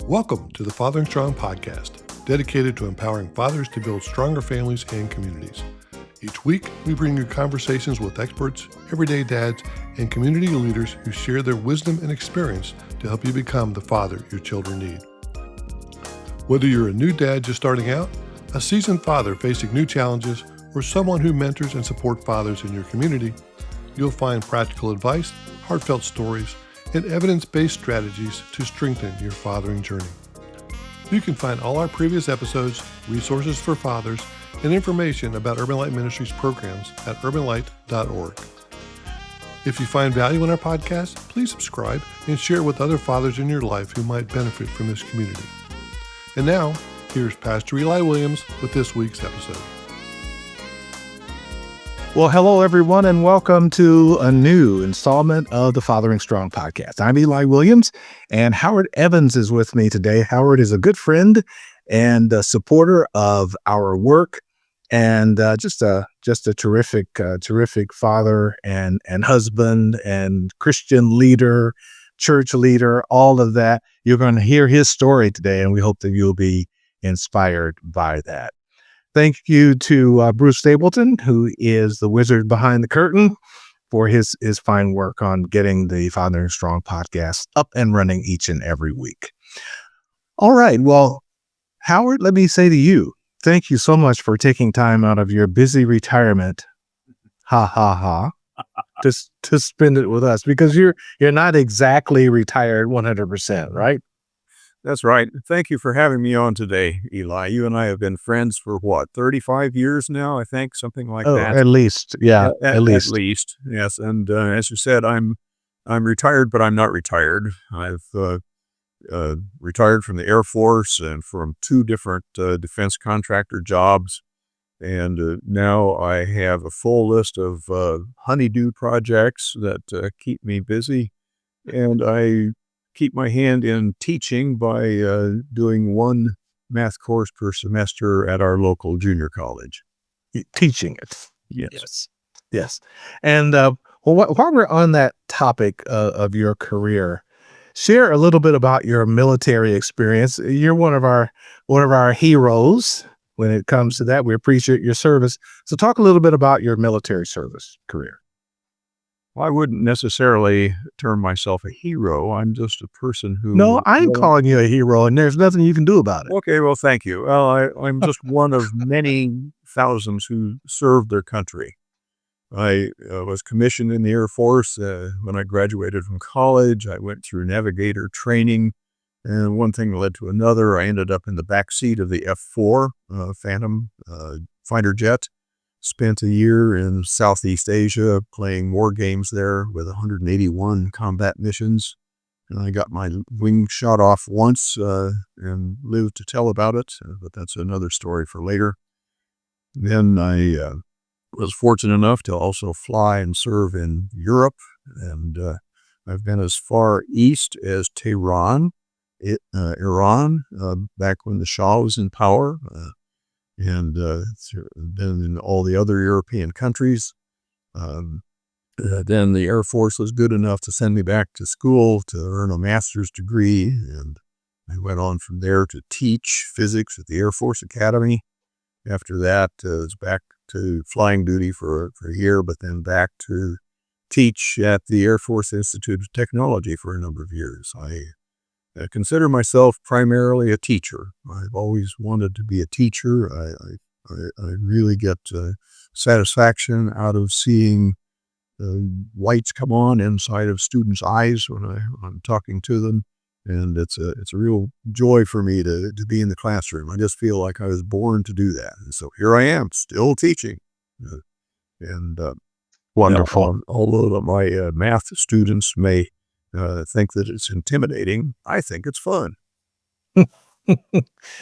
Welcome to the Fathering Strong podcast, dedicated to empowering fathers to build stronger families and communities. Each week, we bring you conversations with experts, everyday dads, and community leaders who share their wisdom and experience to help you become the father your children need. Whether you're a new dad just starting out, a seasoned father facing new challenges, or someone who mentors and supports fathers in your community, you'll find practical advice, heartfelt stories, and evidence-based strategies to strengthen your fathering journey. You can find all our previous episodes, resources for fathers, and information about Urban Light Ministries programs at urbanlight.org. If you find value in our podcast, please subscribe and share with other fathers in your life who might benefit from this community. And now, here's Pastor Eli Williams with this week's episode. Well, hello, everyone, and welcome to a new installment of the Fathering Strong podcast. I'm Eli Williams, and Howard Evans is with me today. Howard is a good friend and a supporter of our work, and just a terrific father and husband and Christian leader, church leader, all of that. You're going to hear his story today, and we hope that you'll be inspired by that. Thank you to Bruce Stapleton, who is the wizard behind the curtain, for his fine work on getting the Fathering Strong podcast up and running each and every week. All right. Well, Howard, let me say to you, thank you so much for taking time out of your busy retirement, to spend it with us, because you're not exactly retired 100%, right? That's right. Thank you for having me on today, Eli. You and I have been friends for 35 years now, I think, something like that. At least. Yeah, at least. At least, yes. And as you said, I'm retired, but I'm not retired. I've retired from the Air Force and from two different defense contractor jobs. And now I have a full list of honeydew projects that keep me busy. And I keep my hand in teaching by doing one math course per semester at our local junior college. Teaching it. Yes. And while we're on that topic of your career, share a little bit about your military experience. You're one of our heroes when it comes to that. We appreciate your service. So talk a little bit about your military service career. Well, I wouldn't necessarily term myself a hero. I'm just a person who... No, I'm calling you a hero, and there's nothing you can do about it. Okay, well, thank you. Well, I'm just one of many thousands who served their country. I was commissioned in the Air Force when I graduated from college. I went through navigator training, and one thing led to another. I ended up in the back seat of the F-4 Phantom fighter jet. Spent a year in Southeast Asia playing war games there with 181 combat missions. And I got my wing shot off once and lived to tell about it, but that's another story for later. Then I was fortunate enough to also fly and serve in Europe. And I've been as far east as Tehran, Iran, back when the Shah was in power. And been in all the other European countries. Then the Air Force was good enough to send me back to school to earn a master's degree, and I went on from there to teach physics at the Air Force Academy. After that, I was back to flying duty for a year, but then back to teach at the Air Force Institute of Technology for a number of years. I consider myself primarily a teacher. I've always wanted to be a teacher. I really get satisfaction out of seeing lights come on inside of students' eyes when I'm talking to them. And it's a real joy for me to be in the classroom. I just feel like I was born to do that. And so here I am, still teaching. Wonderful. Although my math students may think that it's intimidating, I think it's fun.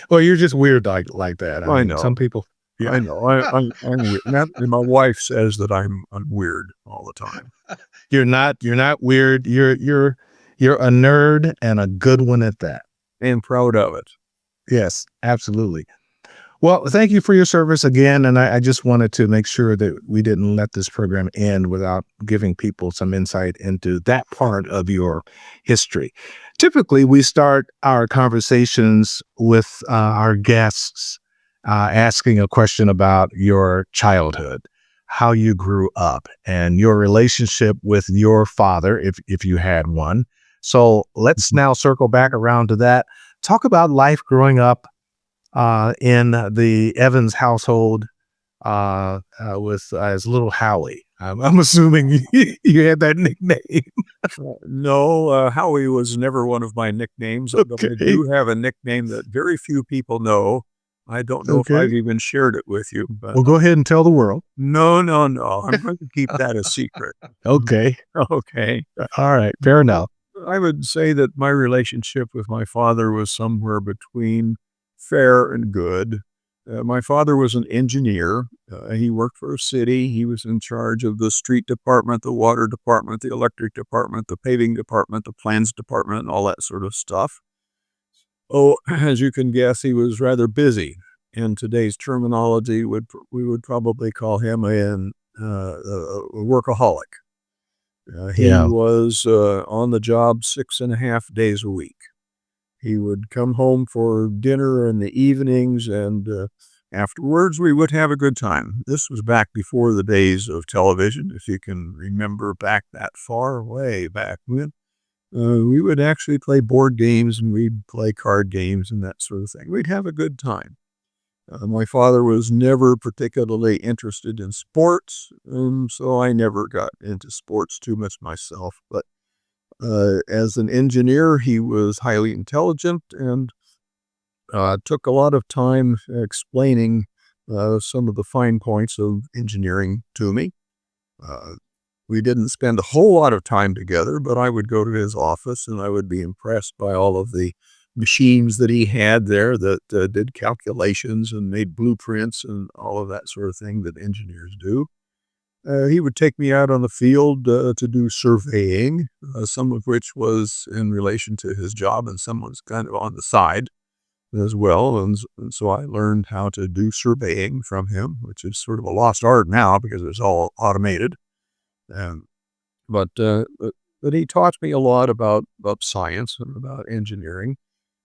Well, you're just weird like that. I know. Some people. Yeah. I know. I'm weird. And my wife says that I'm weird all the time. You're not weird. You're a nerd, and a good one at that. And proud of it. Yes, absolutely. Well, thank you for your service again. And I just wanted to make sure that we didn't let this program end without giving people some insight into that part of your history. Typically, we start our conversations with our guests asking a question about your childhood, how you grew up, and your relationship with your father, if you had one. So let's now circle back around to that. Talk about life growing up in the Evans household with as little Howie. I'm assuming you had that nickname. No, Howie was never one of my nicknames, but I Okay. do have a nickname that very few people know. I don't know if Okay. I've even shared it with you, but Well, go ahead and tell the world. no, no, no. I'm going to keep that a secret. Okay. Okay. All right. Fair Well, enough. I would say that my relationship with my father was somewhere between fair and good. My father was an engineer. He worked for a city. He was in charge of the street department, the water department, the electric department, the paving department, the plans department, and all that sort of stuff. Oh, as you can guess, he was rather busy. In today's terminology, we would probably call him a workaholic. He Yeah. was on the job 6.5 days a week. He would come home for dinner in the evenings, and afterwards we would have a good time. This was back before the days of television, if you can remember back that far, way back when. We would actually play board games and we'd play card games and that sort of thing. We'd have a good time. My father was never particularly interested in sports, so I never got into sports too much myself. But as an engineer, he was highly intelligent and took a lot of time explaining some of the fine points of engineering to me. Uh, we didn't spend a whole lot of time together, but I would go to his office and I would be impressed by all of the machines that he had there that did calculations and made blueprints and all of that sort of thing that engineers do. He would take me out on the field to do surveying, some of which was in relation to his job and some was kind of on the side as well. And so I learned how to do surveying from him, which is sort of a lost art now because it's all automated. Um, but he taught me a lot about science and about engineering.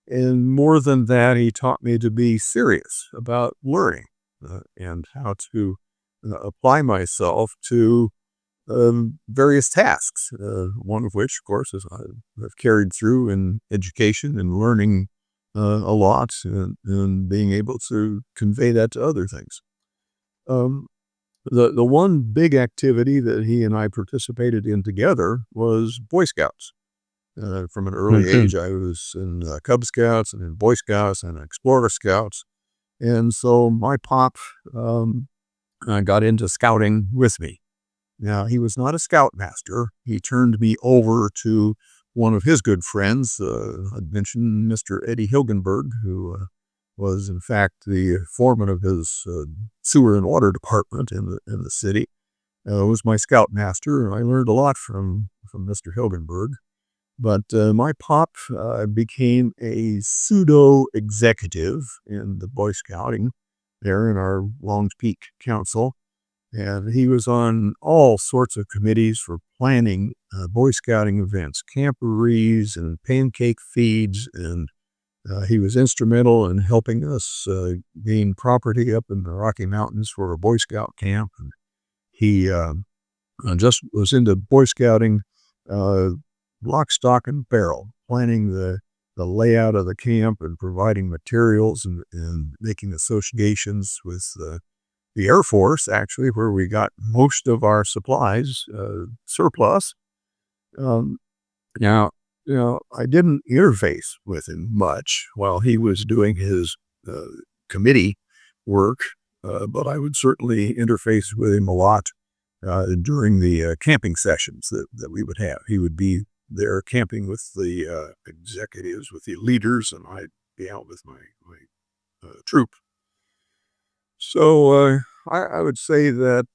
And more than that, he taught me to be serious about learning and how to apply myself to various tasks, one of which, of course, is I've carried through in education and learning a lot and being able to convey that to other things. Um, the one big activity that he and I participated in together was Boy Scouts. From an early Mhm. age, I was in Cub Scouts and in Boy Scouts and Explorer Scouts. And so my pop got into scouting with me. Now, he was not a scoutmaster. He turned me over to one of his good friends. I'd mentioned Mr. Eddie Hilgenberg, who was, in fact, the foreman of his sewer and water department in the city. Was my scoutmaster. I learned a lot from Mr. Hilgenberg. But my pop became a pseudo-executive in the Boy Scouting there in our Longs Peak Council. And he was on all sorts of committees for planning Boy Scouting events, camporees and pancake feeds. And he was instrumental in helping us gain property up in the Rocky Mountains for a Boy Scout camp. And he just was into Boy Scouting uh, lock, stock, and barrel, planning the layout of the camp and providing materials and making associations with the Air Force, actually, where we got most of our supplies surplus. Um, now, I didn't interface with him much while he was doing his uh, committee work, but I would certainly interface with him a lot during the camping sessions that we would have. He would be there camping with the executives, with the leaders, and I'd be out with my troop. So I would say that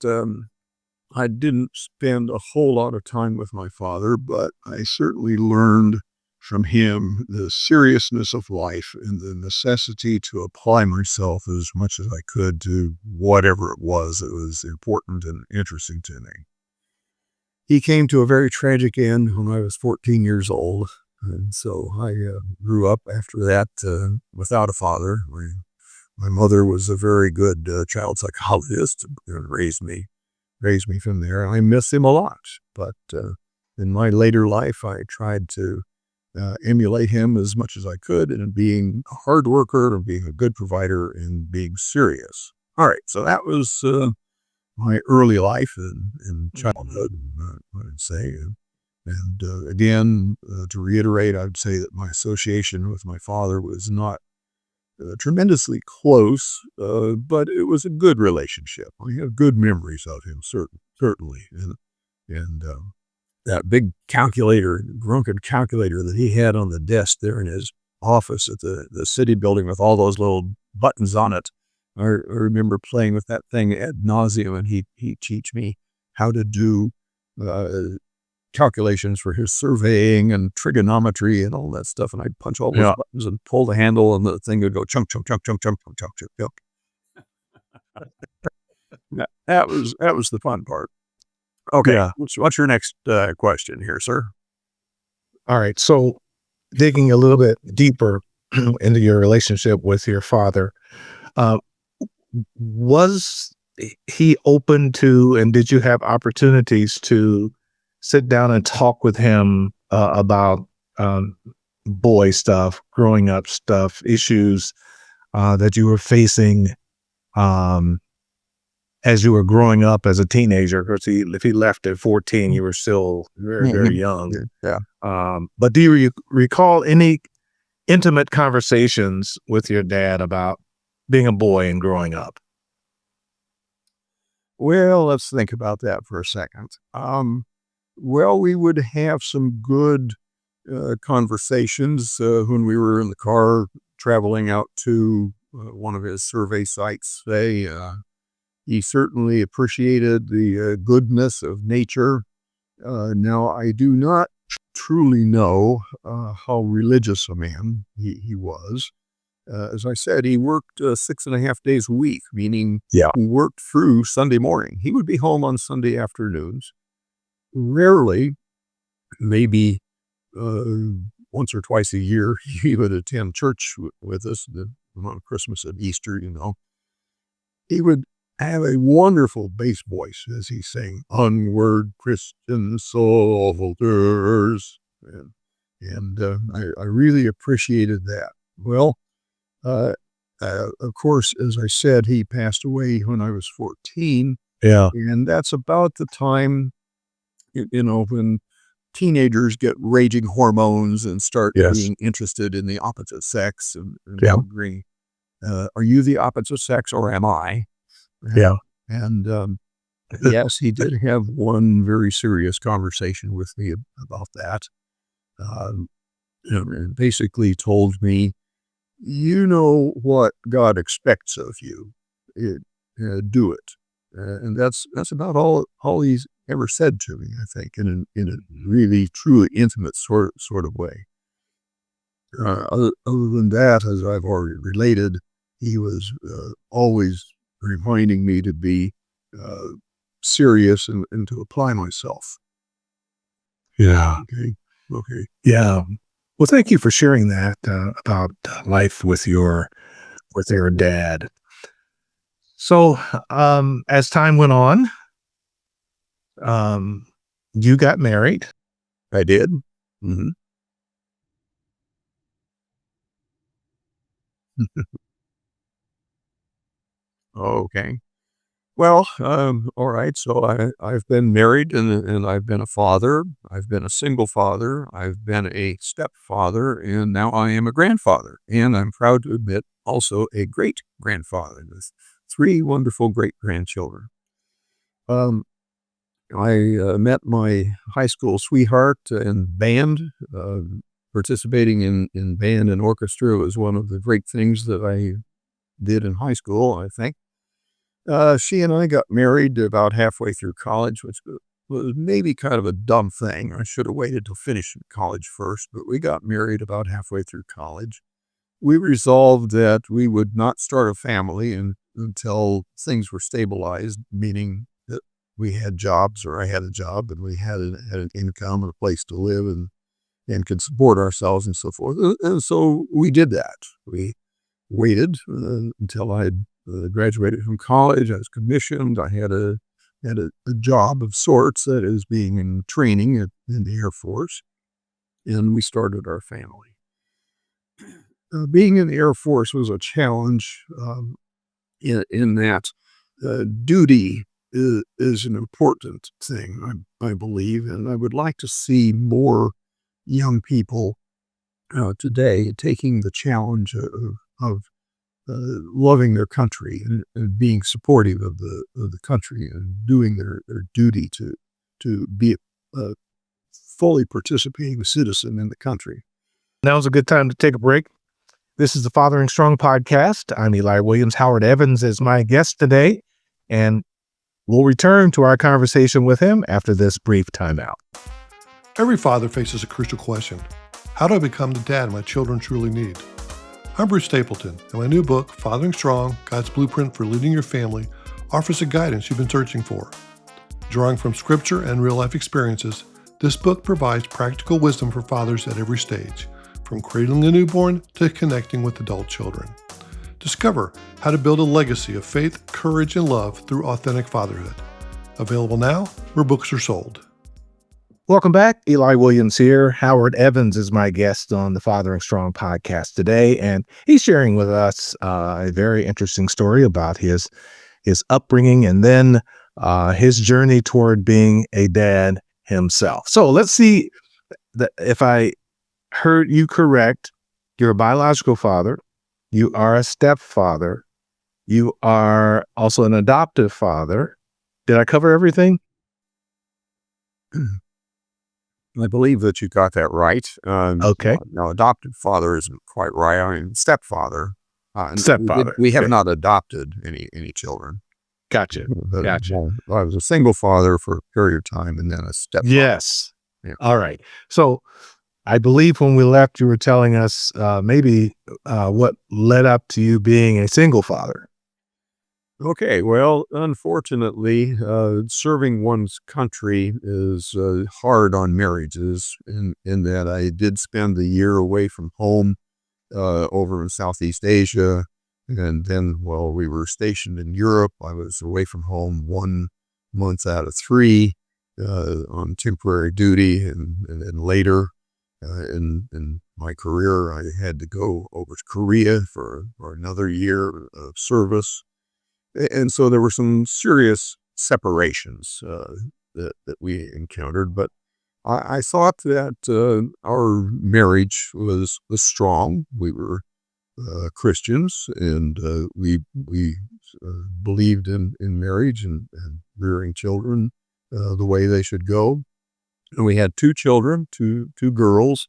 I didn't spend a whole lot of time with my father, but I certainly learned from him the seriousness of life and the necessity to apply myself as much as I could to whatever it was that was important and interesting to me. He came to a very tragic end when I was 14 years old. And so I grew up after that without a father. My mother was a very good child psychologist and raised me from there. I miss him a lot, but in my later life, I tried to emulate him as much as I could in being a hard worker and being a good provider and being serious. All right, so that was my early life in childhood, I would say. And again, to reiterate, I'd say that my association with my father was not tremendously close, but it was a good relationship. I have good memories of him, certainly. And that big calculator, drunken calculator that he had on the desk there in his office at the city building with all those little buttons on it. I remember playing with that thing ad nauseum, and he'd teach me how to do calculations for his surveying and trigonometry and all that stuff. And I'd punch all those buttons and pull the handle, and the thing would go chunk, chunk, chunk, chunk, chunk, chunk, chunk, chunk, chunk. That was the fun part. Okay, Yeah. what's your next question here, sir? All right. So digging a little bit deeper into your relationship with your father, was he open to, and did you have opportunities to sit down and talk with him about boy stuff, growing up stuff, issues that you were facing as you were growing up as a teenager? Because if he left at 14, you were still very, very young. Yeah. But do you recall any intimate conversations with your dad about being a boy and growing up? Well, let's think about that for a second. Well, we would have some good conversations when we were in the car traveling out to one of his survey sites. He certainly appreciated the goodness of nature. Now, I do not truly know how religious a man he was. As I said, he worked 6.5 days a week, meaning he worked through Sunday morning. He would be home on Sunday afternoons. Rarely, maybe once or twice a year, he would attend church with us on Christmas and Easter, He would have a wonderful bass voice as he sang "Onward, Christian Soldiers," and I really appreciated that. Well, of course, as I said, he passed away when I was 14. Yeah. And that's about the time, when teenagers get raging hormones and start being interested in the opposite sex and wondering, are you the opposite sex or am I? Yeah. And yes, he did have one very serious conversation with me about that. And basically told me, you know what God expects of you. Do it. And that's about all he's ever said to me, I think, in a really, truly intimate sort of way. Other than that, as I've already related, he was always reminding me to be serious and to apply myself. Yeah. Okay. Yeah. Well, thank you for sharing that about life with your dad. So, as time went on, you got married. I did. Mm-hmm. Okay. Well, all right. So I've been married and I've been a father. I've been a single father. I've been a stepfather, and now I am a grandfather. And I'm proud to admit also a great grandfather with 3 wonderful great grandchildren. I met my high school sweetheart in band. Participating in band and orchestra was one of the great things that I did in high school, I think. She and I got married about halfway through college, which was maybe kind of a dumb thing. I should have waited to finish college first, but we got married about halfway through college. We resolved that we would not start a family until things were stabilized, meaning that we had jobs, or I had a job, and we had an income and a place to live and could support ourselves and so forth. And so we did that. We waited until I had graduated from college. I was commissioned. I had a job of sorts, that is, being in training in the Air Force, and we started our family. Being in the Air Force was a challenge in that duty is an important thing, I believe, and I would like to see more young people today taking the challenge of loving their country and being supportive of the country and doing their duty to be a fully participating citizen in the country. Now's a good time to take a break. This is the Fathering Strong podcast. I'm Eli Williams. Howard Evans is my guest today, and we'll return to our conversation with him after this brief timeout. Every father faces a crucial question. How do I become the dad my children truly need? I'm Bruce Stapleton, and my new book, Fathering Strong, God's Blueprint for Leading Your Family, offers the guidance you've been searching for. Drawing from scripture and real-life experiences, this book provides practical wisdom for fathers at every stage, from cradling a newborn to connecting with adult children. Discover how to build a legacy of faith, courage, and love through authentic fatherhood. Available now where books are sold. Welcome back. Eli Williams here. Howard Evans is my guest on the Fathering Strong podcast today, and he's sharing with us a very interesting story about his upbringing and then his journey toward being a dad himself. So let's see if I heard you correct. You're a biological father. You are a stepfather. You are also an adoptive father. Did I cover everything? I believe that you got that right. Okay. Now, adoptive father isn't quite right. I mean, stepfather. Stepfather. We have not adopted any children. Gotcha. Gotcha. I was a single father for a period of time, and then a stepfather. Yes. Yeah. All right. So I believe when we left, you were telling us maybe what led up to you being a single father. Okay, well, unfortunately, serving one's country is hard on marriages in that I did spend a year away from home over in Southeast Asia. And then while we were stationed in Europe, I was away from home 1 month out of 3 on temporary duty. And then later in my career, I had to go over to Korea for another year of service. And so there were some serious separations that we encountered, but I thought that our marriage was strong. We were Christians, and we believed in marriage and rearing children the way they should go. And we had 2 children, two girls.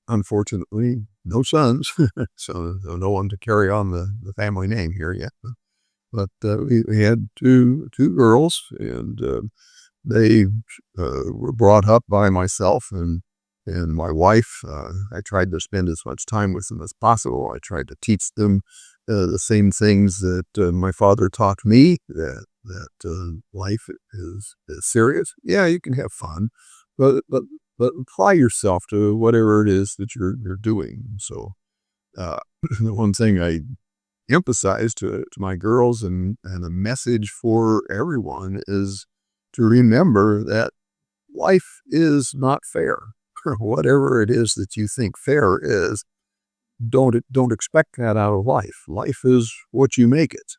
Unfortunately, no sons, so no one to carry on the family name here yet. But we had two girls, and they were brought up by myself and my wife. I tried to spend as much time with them as possible. I tried to teach them the same things that my father taught me, that life is serious. Yeah, you can have fun, but apply yourself to whatever it is that you're doing. So the one thing I emphasize to my girls and a message for everyone is to remember that life is not fair. Whatever it is that you think fair is, don't expect that out of life. Life is what you make it.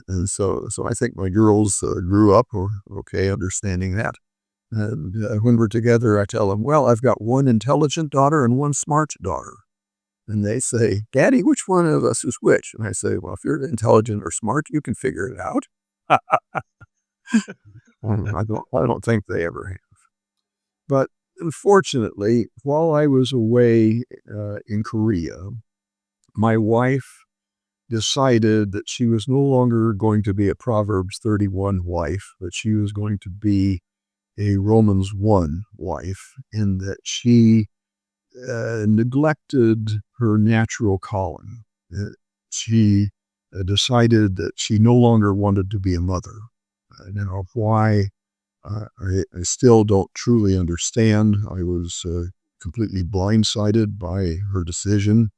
And so I think my girls grew up okay, understanding that. And when we're together, I tell them, well, I've got one intelligent daughter and one smart daughter. And they say, Daddy, which one of us is which? And I say, well, if you're intelligent or smart, you can figure it out. I don't think they ever have. But unfortunately, while I was away in Korea, my wife decided that she was no longer going to be a Proverbs 31 wife, but she was going to be a Romans 1 wife, in that she neglected her natural calling. She decided that she no longer wanted to be a mother. Now, why, I still don't truly understand. I was completely blindsided by her decision,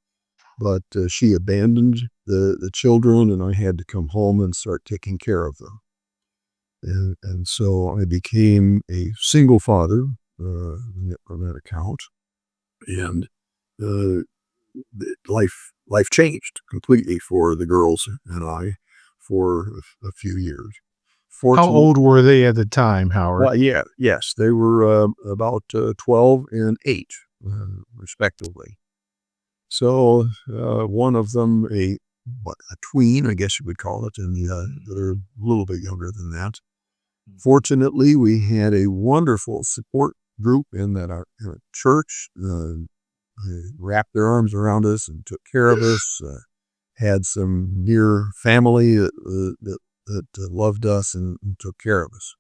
but she abandoned the children, and I had to come home and start taking care of them. And so I became a single father on that account, and life changed completely for the girls and I for a few years. How Fortunately, old were they at the time, Howard? well, yes, they were about 12 and 8, respectively. So one of them a tween, I guess you would call it, and the other a little bit younger than that. Fortunately, we had a wonderful support group in that our church. Wrapped their arms around us and took care of us. Had some near family that loved us and took care of us.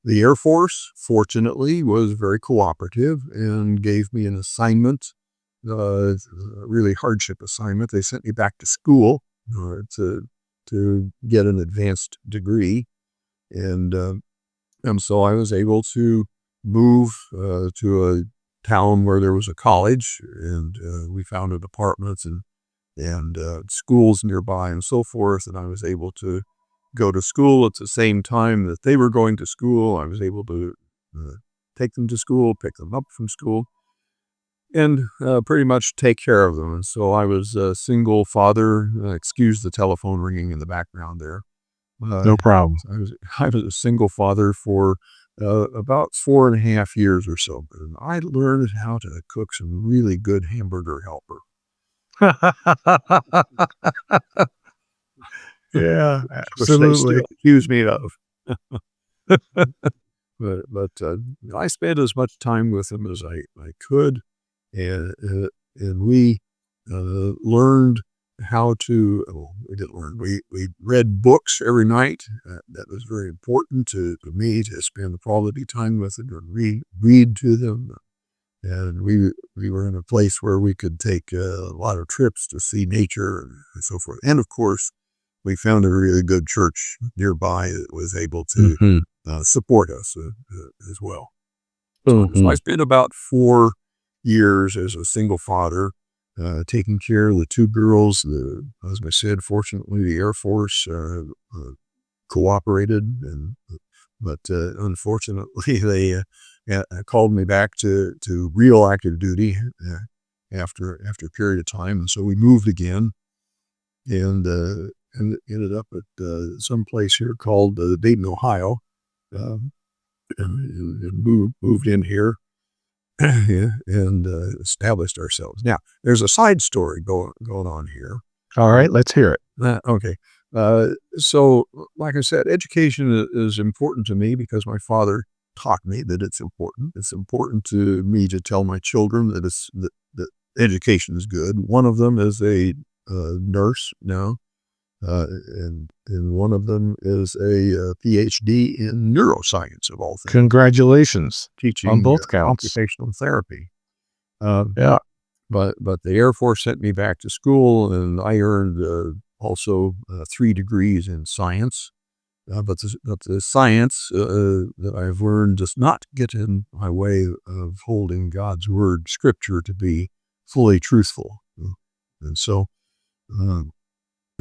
The Air Force, fortunately, was very cooperative and gave me an assignment, a really hardship assignment. They sent me back to school to get an advanced degree, and so I was able to move to a town where there was a college, and we found apartments and schools nearby and so forth, and I was able to go to school at the same time that they were going to school. I was able to take them to school, pick them up from school, and pretty much take care of them. And so I was a single father. Excuse the telephone ringing in the background there. No problem. I was a single father for about 4.5 years or so. And I learned how to cook some really good hamburger helper. Yeah, Which they still absolutely. accuse me of. But I spent as much time with them as I could, and we learned how to. Well, we didn't learn. We read books every night. That was very important to me, to spend quality time with them and read to them. And we were in a place where we could take a lot of trips to see nature and so forth. And of course, we found a really good church nearby that was able to support us as well. So I spent about 4 years as a single father, taking care of the 2 girls. As I said, fortunately, the Air Force cooperated, but unfortunately, they called me back to real active duty after a period of time, and so we moved again, and ended up at some place here called Dayton, Ohio, and moved in here and established ourselves. Now, there's a side story going on here. All right, let's hear it. Okay. So, like I said, education is important to me because my father taught me that it's important. It's important to me to tell my children that education is good. One of them is a nurse now, and one of them is a PhD in neuroscience, of all things. Congratulations Teaching on both counts. occupational therapy. Yeah. But the Air Force sent me back to school, and I earned also 3 degrees in science. But the science that I've learned does not get in my way of holding God's word, Scripture, to be fully truthful. And so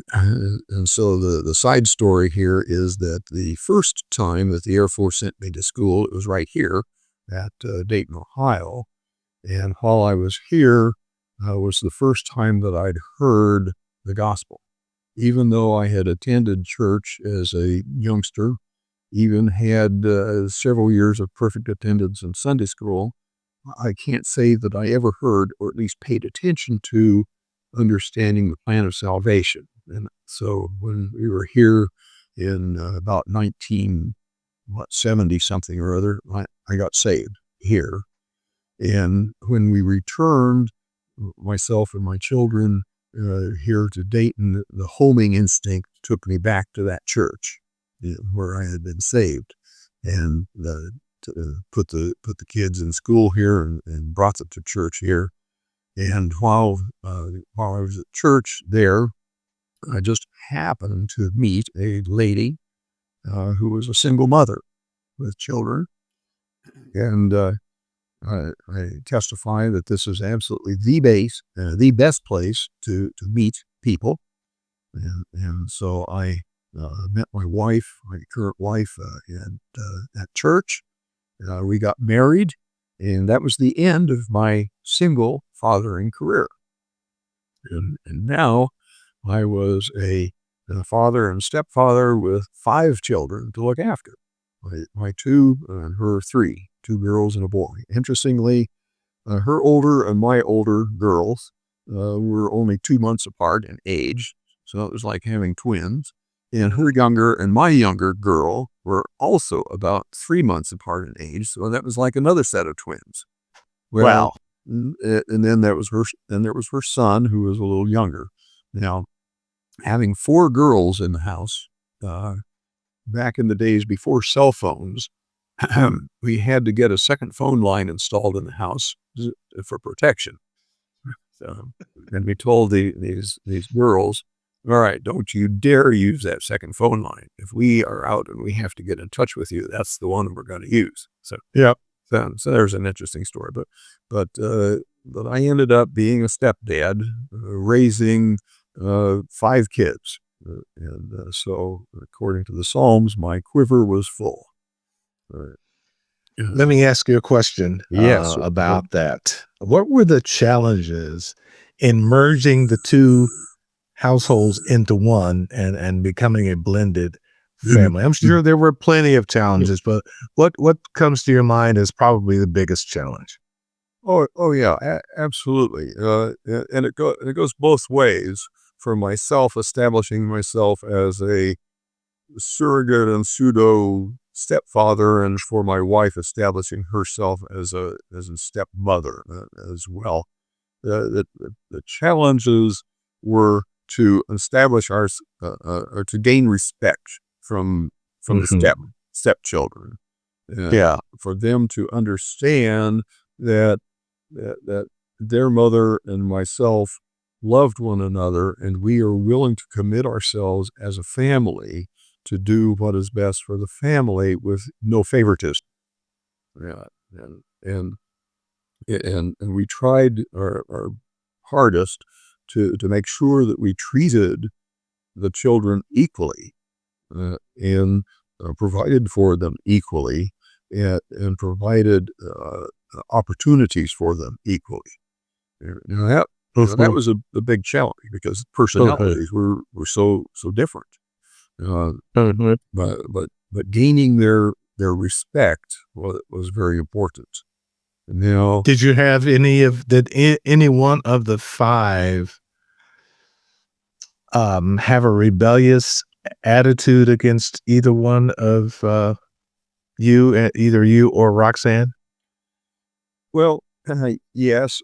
the side story here is that the first time that the Air Force sent me to school, it was right here at Dayton, Ohio. And while I was here, was the first time that I'd heard the gospel. Even though I had attended church as a youngster, even had several years of perfect attendance in Sunday school, I can't say that I ever heard, or at least paid attention to, understanding the plan of salvation. And so when we were here in about 1970 something or other, I got saved here. And when we returned, myself and my children here to Dayton, the homing instinct took me back to that church where I had been saved, and put the kids in school here and brought them to church here. And while I was at church there, I just happened to meet a lady who was a single mother with children, and I testify that this is absolutely the best place to meet people. And so I met my current wife, at church. We got married, and that was the end of my single fathering career. And now I was a father and stepfather with 5 children to look after. My 2 and her 3, 2 girls and a boy. Interestingly, her older and my older girls were only 2 months apart in age, so it was like having twins. And her younger and my younger girl were also about 3 months apart in age, so that was like another set of twins. Wow. And then there was her son, who was a little younger. Now, having 4 girls in the house, back in the days before cell phones, we had to get a second phone line installed in the house for protection. And we told these girls, all right, don't you dare use that second phone line. If we are out and we have to get in touch with you, that's the one we're going to use. So yeah. So there's an interesting story, but I ended up being a stepdad, raising 5 kids. So according to the Psalms, my quiver was full. Let me ask you a question about that. What were the challenges in merging the 2 households into one and becoming a blended family? I'm sure there were plenty of challenges, but what comes to your mind is probably the biggest challenge? Oh yeah, absolutely. And it goes both ways. For myself, establishing myself as a surrogate and pseudo stepfather, and for my wife establishing herself as a stepmother as well. The challenges were to establish or to gain respect from the stepchildren. For them to understand that their mother and myself loved one another, and we are willing to commit ourselves as a family to do what is best for the family with no favoritism. And we tried our hardest to make sure that we treated the children equally, and provided for them equally, and provided opportunities for them equally. That was a big challenge because personalities were so different. But gaining their respect was very important. Now, did you have any one of the 5 have a rebellious attitude against either one of either you or Roxanne? Well, yes.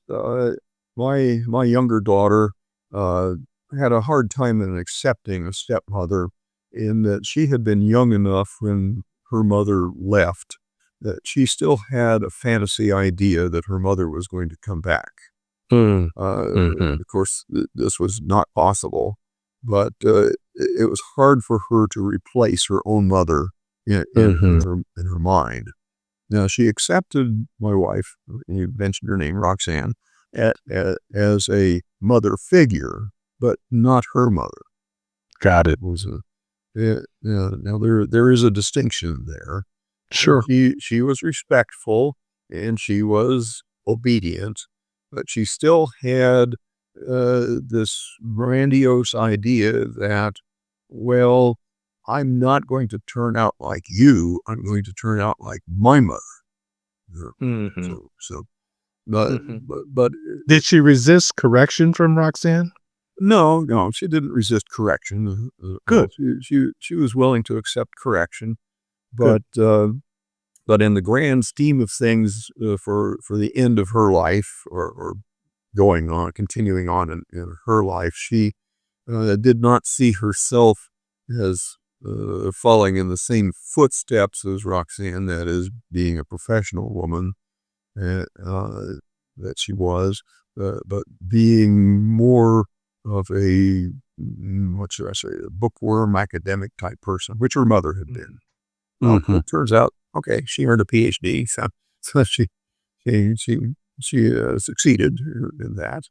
My younger daughter had a hard time in accepting a stepmother, in that she had been young enough when her mother left that she still had a fantasy idea that her mother was going to come back. Of course, this was not possible, but it was hard for her to replace her own mother in her mind. Now, she accepted my wife, you mentioned her name, Roxanne, as a mother figure, but not her mother. Got it. Now there is a distinction there. Sure. She was respectful and she was obedient, but she still had this grandiose idea that, well, I'm not going to turn out like you. I'm going to turn out like my mother. But did she resist correction from Roxanne? No, she didn't resist correction. Good. She was willing to accept correction, but in the grand scheme of things, for the end of her life, or continuing on in her life. She did not see herself as following in the same footsteps as Roxanne, that is, being a professional woman that she was, but being more of a, what should I say, a bookworm academic type person, which her mother had been. Well, it turns out, okay, she earned a PhD, so she succeeded in that.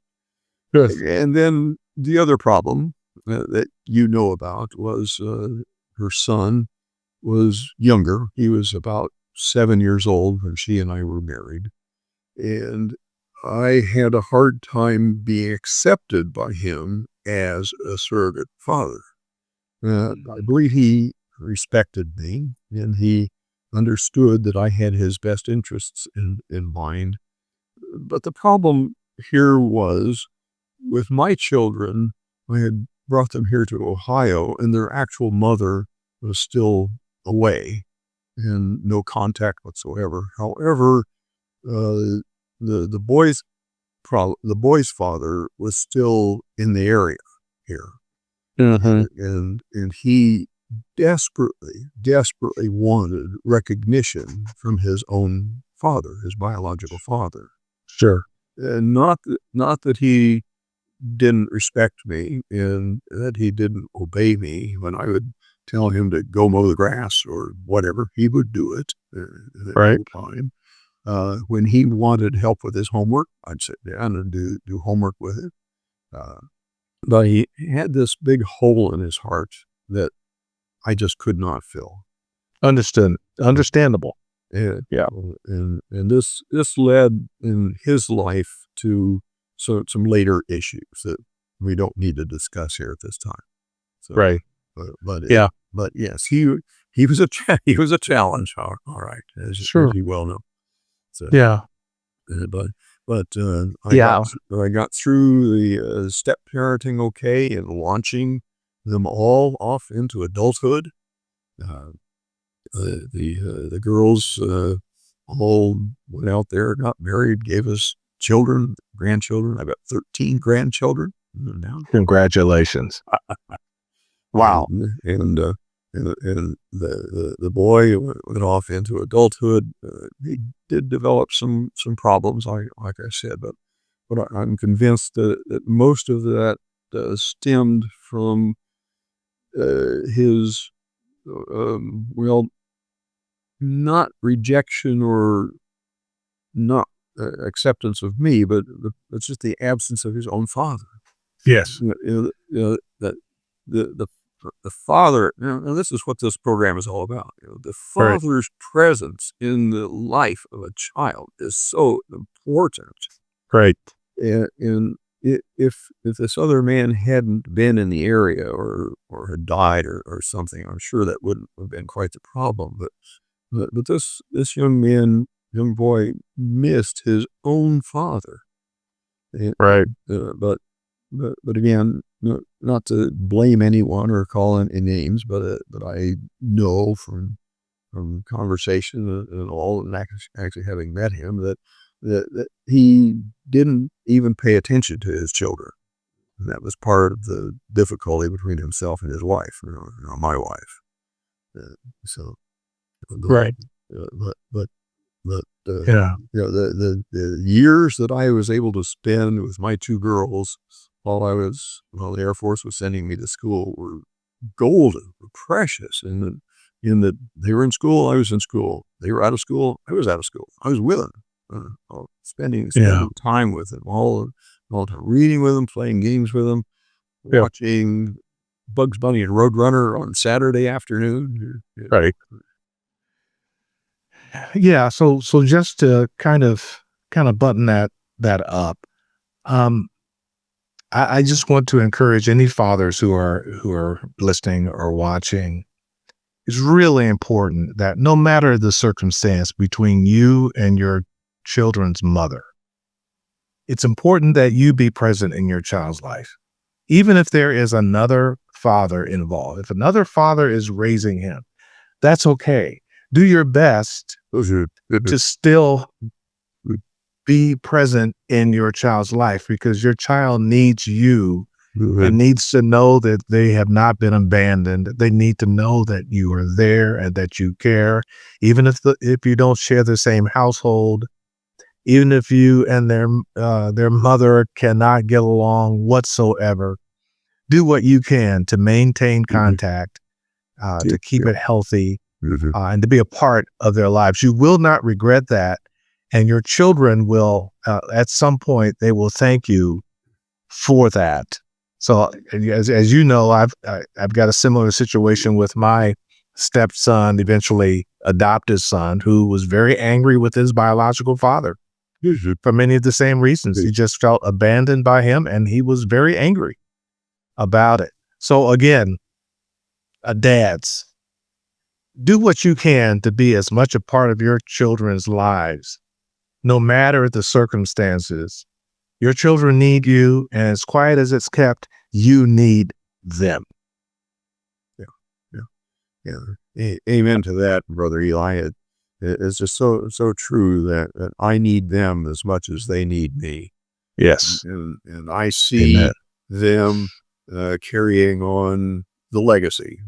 Yes. And then the other problem that you know about was her son was younger. He was about 7 years old when she and I were married. And I had a hard time being accepted by him as a surrogate father. I believe he respected me, and he understood that I had his best interests in mind. But the problem here was, with my children, I had brought them here to Ohio, and their actual mother was still away and no contact whatsoever. However, the boy's father was still in the area here. And he desperately wanted recognition from his own father, his biological father. Sure. And not that he didn't respect me and that he didn't obey me. When I would tell him to go mow the grass or whatever, he would do it. Right. Time. When he wanted help with his homework, I'd sit down and do homework with him. But he had this big hole in his heart that I just could not fill. Understandable. And, Yeah. And this led in his life to some later issues that we don't need to discuss here at this time. So, right. But yeah. But yes, he was a challenge. All right, as you well know. So, yeah. But I got through the step parenting okay, and launching them all off into adulthood. The girls all went out there, got married, gave us grandchildren. I've got 13 grandchildren now. Congratulations. Wow. And the boy went off into adulthood. He did develop some problems, like I said, but I'm convinced that most of that stemmed from his, not rejection or not acceptance of me, but it's just the absence of his own father. Yes. That the father, and this is what this program is all about. The father's presence in the life of a child is so important. Right. And if this other man hadn't been in the area or had died or something, I'm sure that wouldn't have been quite the problem. But this young boy missed his own father. Right. But again, not to blame anyone or call any names, but I know from conversation and all, and actually having met him, that he didn't even pay attention to his children. And that was part of the difficulty between himself and his wife, my wife. Right. The years that I was able to spend with my two girls while the Air Force was sending me to school were golden, were precious. In that they were in school, I was in school. They were out of school, I was out of school. I was with them, spending time with them, all the time, reading with them, playing games with them, watching Bugs Bunny and Roadrunner on Saturday afternoon. Right. Yeah. So just to kind of button that up, I just want to encourage any fathers who are listening or watching. It's really important that no matter the circumstance between you and your children's mother, it's important that you be present in your child's life. Even if there is another father involved, if another father is raising him, that's okay. Do your best to still be present in your child's life, because your child needs you and needs to know that they have not been abandoned. They need to know that you are there and that you care, even if you don't share the same household, even if you and their mother cannot get along whatsoever. Do what you can to maintain contact, to keep it healthy, and to be a part of their lives. You will not regret that, and your children will, at some point, they will thank you for that. So, as you know, I've got a similar situation with my stepson, eventually adopted son, who was very angry with his biological father for many of the same reasons. He just felt abandoned by him, and he was very angry about it. So again, dads, do what you can to be as much a part of your children's lives, no matter the circumstances. Your children need you, and as quiet as it's kept, you need them. Amen to that, Brother Eli. It's just so true that I need them as much as they need me. Yes. And I see them carrying on the legacy.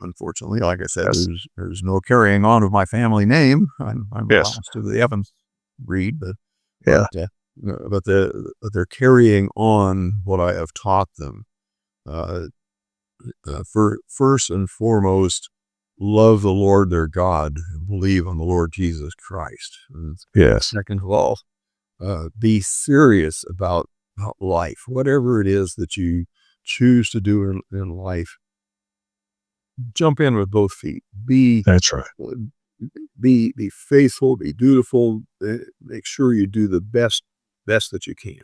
Unfortunately, like I said, there's no carrying on of my family name. I'm the last of the Evans breed, but they're carrying on what I have taught them. First and foremost, love the Lord their God and believe on the Lord Jesus Christ. And second of all, be serious about life, whatever it is that you choose to do in life. Jump in with both feet. That's right. Be faithful, be dutiful, make sure you do the best that you can.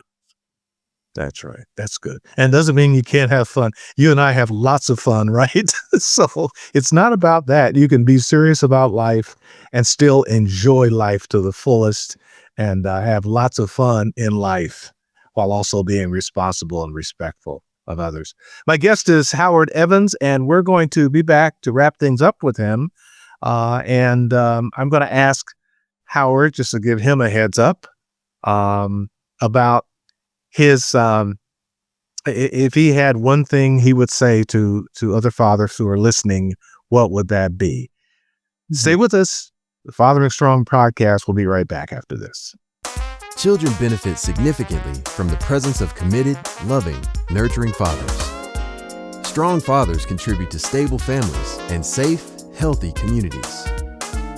That's right. That's good. And doesn't mean you can't have fun. You and I have lots of fun, right? So it's not about that. You can be serious about life and still enjoy life to the fullest and have lots of fun in life while also being responsible and respectful of others. My guest is Howard Evans, and we're going to be back to wrap things up with him. I'm going to ask Howard, just to give him a heads up, about his, if he had one thing he would say to other fathers who are listening, what would that be? Stay with us. The Fathering Strong podcast will be right back after this. Children benefit significantly from the presence of committed, loving, nurturing fathers. Strong fathers contribute to stable families and safe, healthy communities.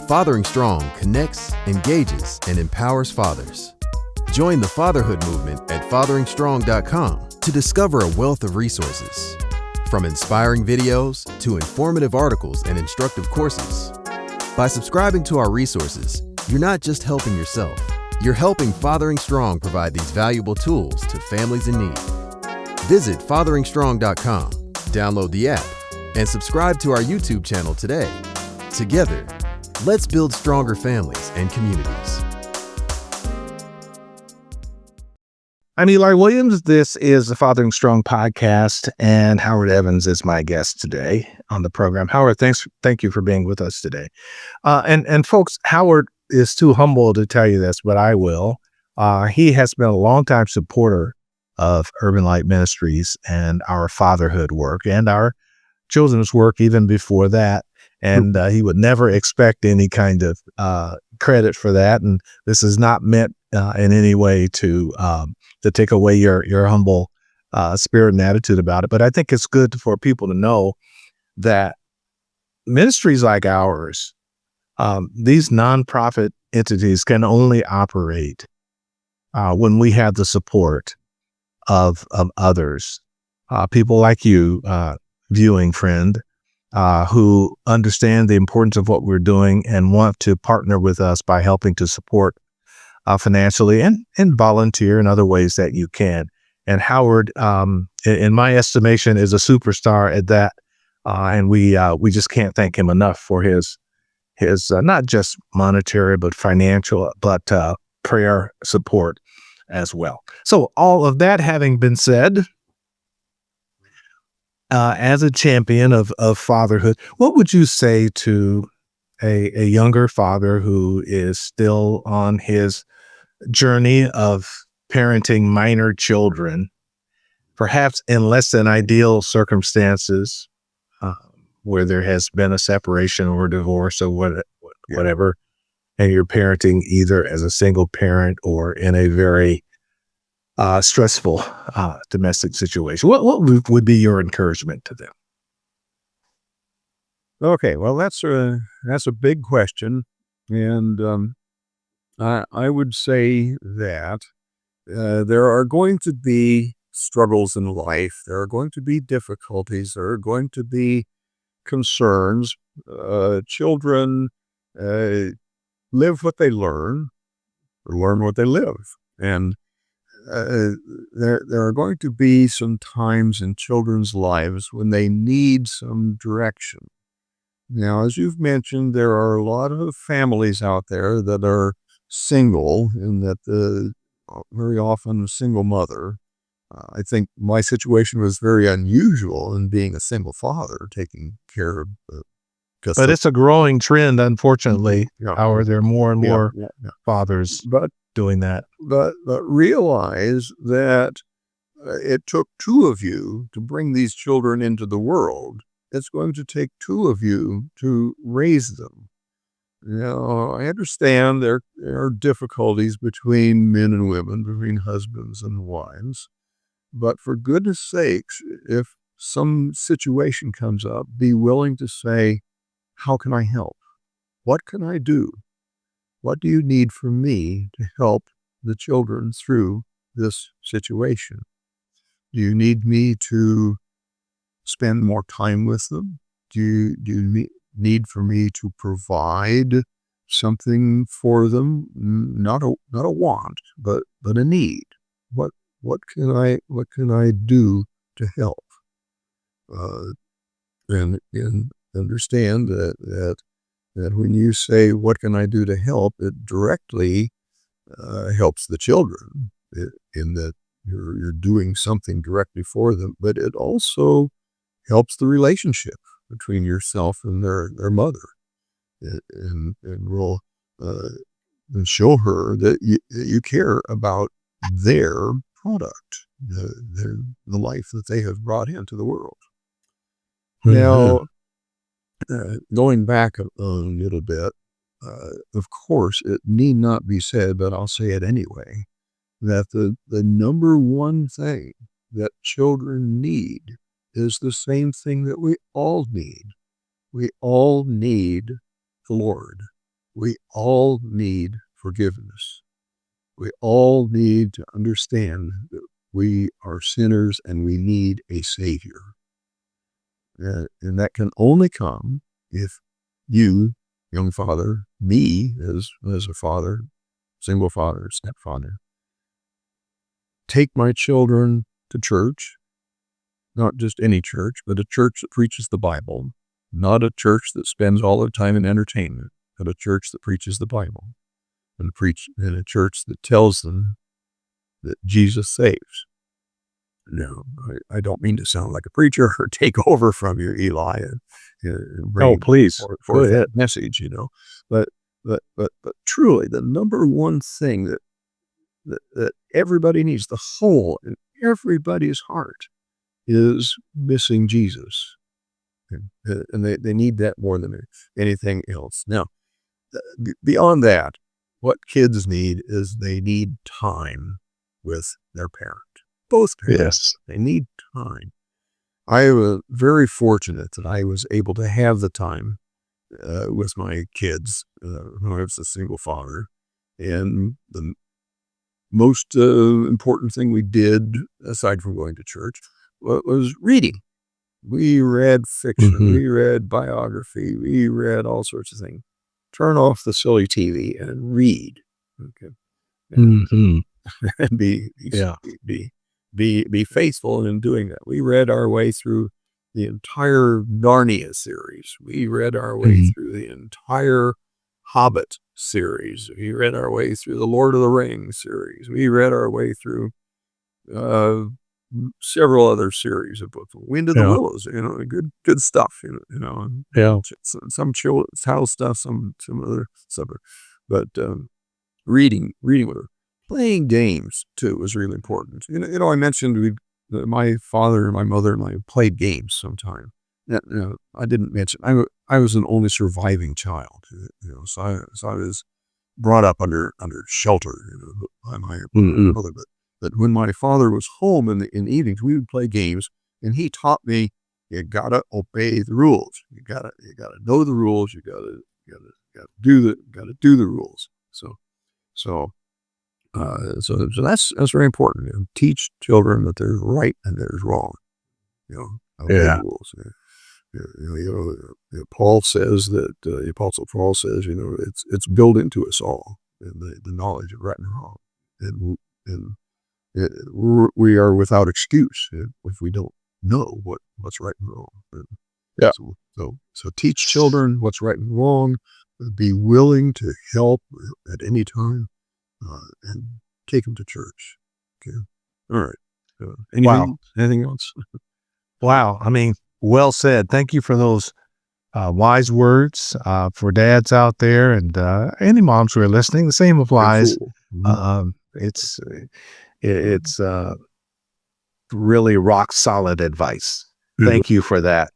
Fathering Strong connects, engages, and empowers fathers. Join the fatherhood movement at fatheringstrong.com to discover a wealth of resources, from inspiring videos to informative articles and instructive courses. By subscribing to our resources, you're not just helping yourself, you're helping Fathering Strong provide these valuable tools to families in need. Visit fatheringstrong.com, download the app, and subscribe to our YouTube channel today. Together, let's build stronger families and communities. I'm Eli Williams. This is the Fathering Strong podcast, and Howard Evans is my guest today on the program. Howard, thank you for being with us today. And folks, Howard is too humble to tell you this, but I will. He has been a longtime supporter of Urban Light Ministries and our fatherhood work and our children's work even before that. And he would never expect any kind of credit for that. And this is not meant in any way to take away your humble spirit and attitude about it. But I think it's good for people to know that ministries like ours, these nonprofit entities, can only operate when we have the support of others, people like you, viewing friend, who understand the importance of what we're doing and want to partner with us by helping to support financially and volunteer in other ways that you can. And Howard, in my estimation, is a superstar at that. And we just can't thank him enough for his not just monetary, but financial, but prayer support as well. So all of that having been said, as a champion of fatherhood, what would you say to a younger father who is still on his journey of parenting minor children, perhaps in less than ideal circumstances, where there has been a separation or a divorce or whatever, and you're parenting either as a single parent or in a very stressful domestic situation. What would be your encouragement to them? Okay, well, that's a big question, and I would say that there are going to be struggles in life. There are going to be difficulties. There are going to be concerns. Children live what they learn, or learn what they live, and there are going to be some times in children's lives when they need some direction. Now, as you've mentioned, there are a lot of families out there that are single, and that very often a single mother. I think my situation was very unusual in being a single father, taking care of. But it's a growing trend, unfortunately. Howard, there are more and more fathers doing that. But realize that it took two of you to bring these children into the world. It's going to take two of you to raise them. Now, I understand there are difficulties between men and women, between husbands and wives. But for goodness sakes, if some situation comes up, be willing to say, how can I help? What can I do? What do you need from me to help the children through this situation? Do you need me to spend more time with them? Do you need for me to provide something for them? Not a want, but a need. What can I do to help? And understand that when you say, what can I do to help, it directly helps the children in that you're doing something directly for them, but it also helps the relationship between yourself and their mother, and will show her that you care about their product, the life that they have brought into the world. Now, going back a little bit, of course, it need not be said, but I'll say it anyway, that the number one thing that children need is the same thing that we all need. We all need the Lord. We all need forgiveness. We all need to understand that we are sinners and we need a Savior. And that can only come if you, young father, me as a father, single father, stepfather, take my children to church, not just any church, but a church that preaches the Bible, not a church that spends all their time in entertainment, but a church that preaches the Bible, and a church that tells them that Jesus saves. No, I don't mean to sound like a preacher or take over from you, Eli, and bring please for that message, but truly the number one thing that everybody needs, the hole in everybody's heart, is missing Jesus, and they need that more than anything else. Now, beyond that, what kids need is they need time with their parent. Both parents. Yes. They need time. I was very fortunate that I was able to have the time with my kids when I was a single father. And the most important thing we did, aside from going to church, was reading. We read fiction. Mm-hmm. We read biography. We read all sorts of things. Turn off the silly TV and read. Okay. And be faithful in doing that. We read our way through the entire Narnia series. We read our way through the entire Hobbit series. We read our way through the Lord of the Rings series. We read our way through several other series of books. Wind of the Willows, good stuff, some child stuff, some other stuff, but reading with her. playing games too was really important. I mentioned my father and my mother and I played games sometime. I didn't mention I was an only surviving child. So I was brought up under shelter by my mother. But when my father was home in the evenings, we would play games, and he taught me you gotta obey the rules. You gotta know the rules. You gotta do the rules. So that's very important. Teach children that there's right and there's wrong. Obey the rules. Paul says that the Apostle Paul says, it's built into us all, the knowledge of right and wrong, and we are without excuse if we don't know what's right and wrong. So teach children what's right and wrong. Be willing to help at any time, and take them to church. Okay, all right. Anything else? Wow. I mean, well said. Thank you for those wise words for dads out there, and any moms who are listening. The same applies. It's really rock solid advice. Thank you for that.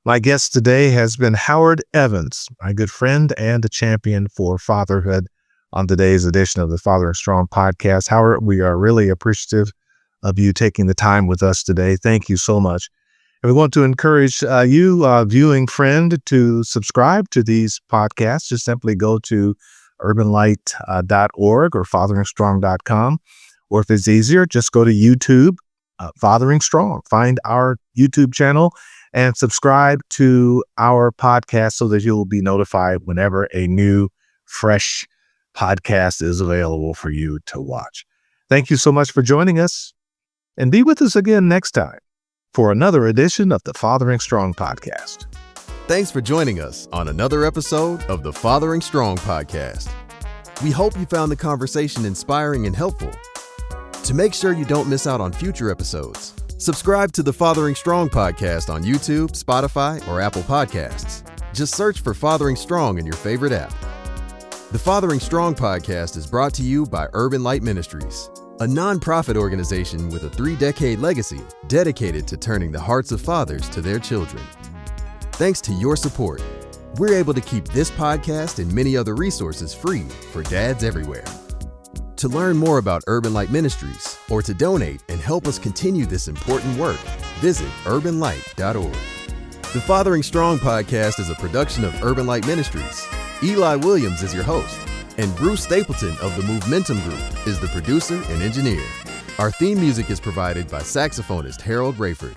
My guest today has been Howard Evans, my good friend and a champion for fatherhood, on today's edition of the Fathering Strong podcast. Howard, we are really appreciative of you taking the time with us today. Thank you so much. And we want to encourage you, viewing friend, to subscribe to these podcasts. Just simply go to urbanlight.org or fatheringstrong.com. Or if it's easier, just go to YouTube, Fathering Strong. Find our YouTube channel and subscribe to our podcast so that you'll be notified whenever a new, fresh podcast is available for you to watch. Thank you so much for joining us, and be with us again next time for another edition of the Fathering Strong podcast. Thanks for joining us on another episode of the Fathering Strong podcast. We hope you found the conversation inspiring and helpful. To make sure you don't miss out on future episodes, subscribe to the Fathering Strong podcast on YouTube, Spotify, or Apple Podcasts. Just search for Fathering Strong in your favorite app. The Fathering Strong podcast is brought to you by Urban Light Ministries, a nonprofit organization with a 3-decade legacy dedicated to turning the hearts of fathers to their children. Thanks to your support, we're able to keep this podcast and many other resources free for dads everywhere. To learn more about Urban Light Ministries or to donate and help us continue this important work, visit urbanlight.org. The Fathering Strong podcast is a production of Urban Light Ministries. Eli Williams is your host, and Bruce Stapleton of the Movementum Group is the producer and engineer. Our theme music is provided by saxophonist Harold Rayford.